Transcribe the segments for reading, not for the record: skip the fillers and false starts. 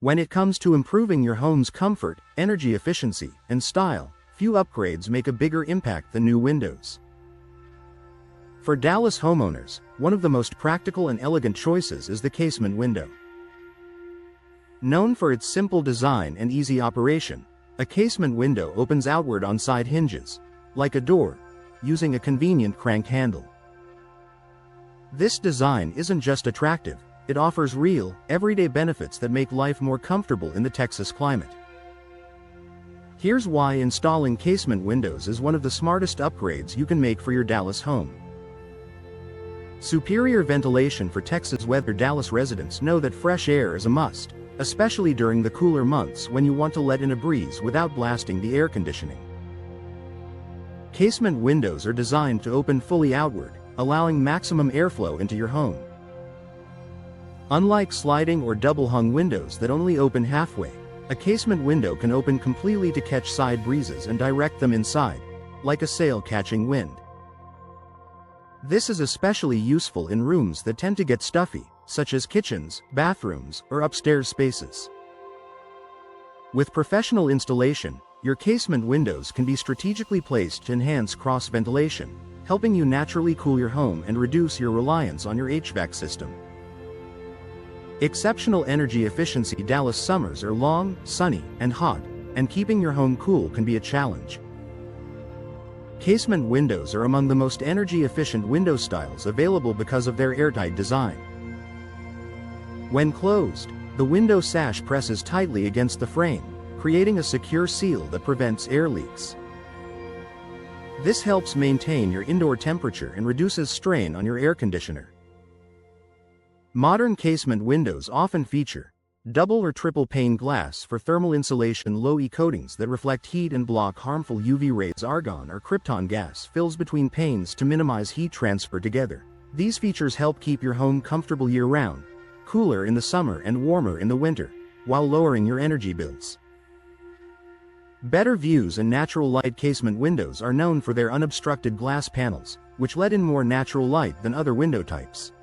When it comes to improving your home's comfort, energy efficiency, and style, few upgrades make a bigger impact than new windows. For Dallas homeowners, one of the most practical and elegant choices is the casement window. Known for its simple design and easy operation, a casement window opens outward on side hinges, like a door, using a convenient crank handle. This design isn't just attractive, it offers real, everyday benefits that make life more comfortable in the Texas climate. Here's why installing casement windows is one of the smartest upgrades you can make for your Dallas home. Superior ventilation for Texas weather. Dallas residents know that fresh air is a must, especially during the cooler months when you want to let in a breeze without blasting the air conditioning. Casement windows are designed to open fully outward, allowing maximum airflow into your home. Unlike sliding or double-hung windows that only open halfway, a casement window can open completely to catch side breezes and direct them inside, like a sail catching wind. This is especially useful in rooms that tend to get stuffy, such as kitchens, bathrooms, or upstairs spaces. With professional installation, your casement windows can be strategically placed to enhance cross-ventilation, helping you naturally cool your home and reduce your reliance on your HVAC system. Exceptional energy efficiency. Dallas summers are long, sunny, and hot, and keeping your home cool can be a challenge. Casement windows are among the most energy-efficient window styles available because of their airtight design. When closed, the window sash presses tightly against the frame, creating a secure seal that prevents air leaks. This helps maintain your indoor temperature and reduces strain on your air conditioner. Modern casement windows often feature double or triple pane glass for thermal insulation, low-E coatings that reflect heat and block harmful UV rays. Argon or krypton gas fills between panes to minimize heat transfer together. These features help keep your home comfortable year-round, cooler in the summer and warmer in the winter, while lowering your energy bills. Better views and natural light. Casement windows are known for their unobstructed glass panels, which let in more natural light than other window types.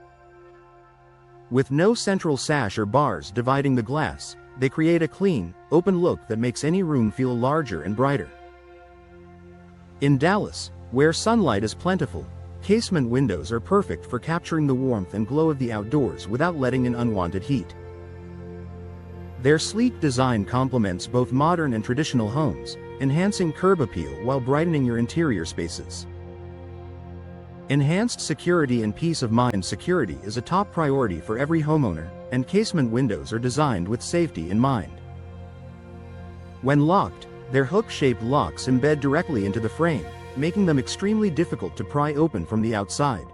With no central sash or bars dividing the glass, they create a clean, open look that makes any room feel larger and brighter. In Dallas, where sunlight is plentiful, casement windows are perfect for capturing the warmth and glow of the outdoors without letting in unwanted heat. Their sleek design complements both modern and traditional homes, enhancing curb appeal while brightening your interior spaces. Enhanced security and peace of mind. Security is a top priority for every homeowner, and casement windows are designed with safety in mind. When locked, their hook-shaped locks embed directly into the frame, making them extremely difficult to pry open from the outside.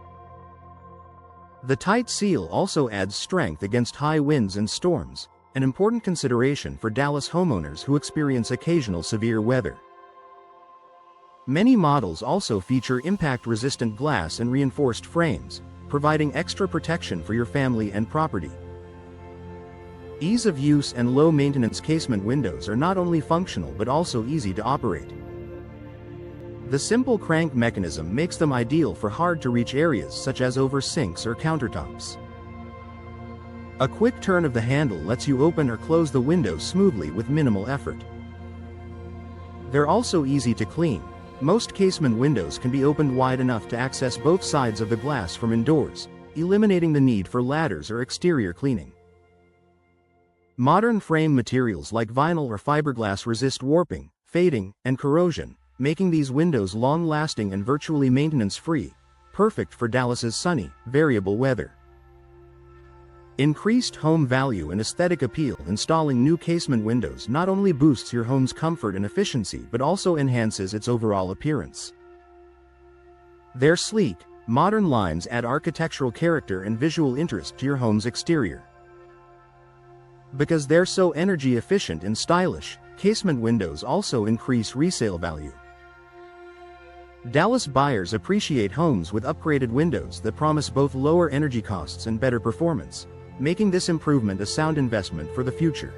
The tight seal also adds strength against high winds and storms, an important consideration for Dallas homeowners who experience occasional severe weather. Many models also feature impact-resistant glass and reinforced frames, providing extra protection for your family and property. Ease of use and low-maintenance. Casement windows are not only functional but also easy to operate. The simple crank mechanism makes them ideal for hard-to-reach areas such as over sinks or countertops. A quick turn of the handle lets you open or close the window smoothly with minimal effort. They're also easy to clean. Most casement windows can be opened wide enough to access both sides of the glass from indoors, eliminating the need for ladders or exterior cleaning. Modern frame materials like vinyl or fiberglass resist warping, fading, and corrosion, making these windows long-lasting and virtually maintenance-free, perfect for Dallas's sunny, variable weather. Increased home value and aesthetic appeal. Installing new casement windows not only boosts your home's comfort and efficiency but also enhances its overall appearance. Their sleek, modern lines add architectural character and visual interest to your home's exterior. Because they're so energy efficient and stylish, casement windows also increase resale value. Dallas buyers appreciate homes with upgraded windows that promise both lower energy costs and better performance, making this improvement a sound investment for the future.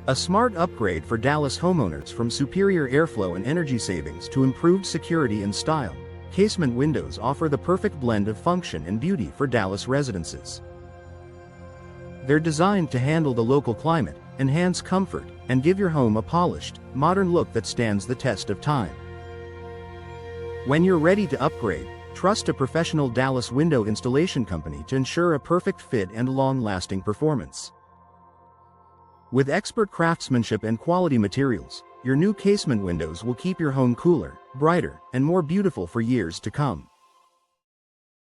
A smart upgrade for Dallas homeowners. From superior airflow and energy savings to improved security and style, casement windows offer the perfect blend of function and beauty for Dallas residences. They're designed to handle the local climate, enhance comfort, and give your home a polished, modern look that stands the test of time. When you're ready to upgrade, trust a professional Dallas window installation company to ensure a perfect fit and long-lasting performance. With expert craftsmanship and quality materials, your new casement windows will keep your home cooler, brighter, and more beautiful for years to come.